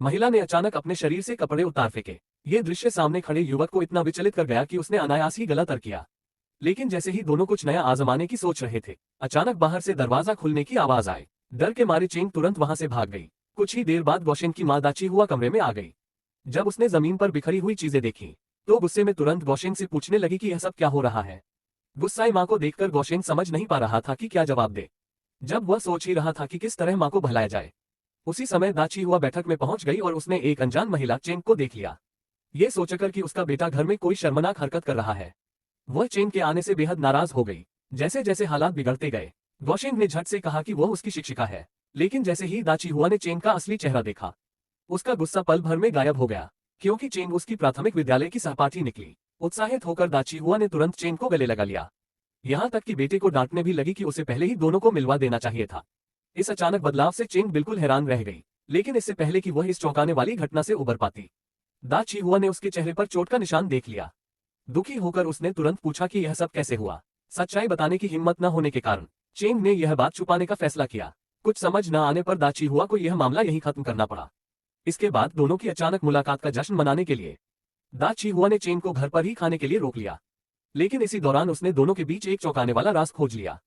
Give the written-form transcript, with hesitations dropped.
महिला ने अचानक अपने शरीर से कपड़े उतार फेंके। ये दृश्य सामने खड़े युवक को इतना विचलित कर गया कि उसने अनायास ही गला तर किया। लेकिन जैसे ही दोनों कुछ नया आजमाने की सोच रहे थे, अचानक बाहर से दरवाजा खुलने की आवाज आई। डर के मारे चेंग तुरंत वहां से भाग गई। कुछ ही देर बाद गौशेन की मां दाची हुआ कमरे में आ गई। जब उसने जमीन पर बिखरी हुई चीजें देखी, तो गुस्से में तुरंत गौशेन से पूछने लगी कि यह सब क्या हो रहा है। गुस्साई मां को देखकर गौशेन समझ नहीं पा रहा था कि क्या जवाब दे। जब वह सोच ही रहा था कि किस तरह मां को भुलाया जाए, उसी समय दाची हुआ बैठक में पहुंच गई और उसने एक अनजान महिला चेंग को देख लिया। ये सोचकर कि उसका बेटा घर में कोई शर्मनाक हरकत कर रहा है, वह चेंग के आने से बेहद नाराज हो गई। जैसे जैसे हालात बिगड़ते गए, गौशेन ने झट से कहा कि वह उसकी शिक्षिका है। लेकिन जैसे ही दाची हुआ ने चेंग का असली चेहरा देखा, उसका गुस्सा पल भर में गायब हो गया, क्योंकि चेंग उसकी प्राथमिक विद्यालय की सहपाठी निकली। उत्साहित होकर दाची हुआ ने तुरंत चेंग को गले लगा लिया। यहाँ तक कि बेटे को डांटने भी लगी कि उसे पहले ही दोनों को मिलवा देना चाहिए था। इस अचानक बदलाव से चेंग बिल्कुल हैरान रह गई, लेकिन इससे पहले कि वह इस चौंकाने वाली घटना से उबर पाती, दाची हुआ ने उसके चेहरे पर चोट का निशान देख लिया। दुखी होकर उसने तुरंत पूछा कि यह सब कैसे हुआ। सच्चाई बताने की हिम्मत न होने के कारण चेंग ने यह बात छुपाने का फैसला किया। कुछ समझ न आने पर दाची हुआ को यह मामला यहीं खत्म करना पड़ा। इसके बाद दोनों की अचानक मुलाकात का जश्न मनाने के लिए दाची हुआ ने चेंग को घर पर ही खाने के लिए रोक लिया। लेकिन इसी दौरान उसने दोनों के बीच एक चौंकाने वाला राज खोज लिया।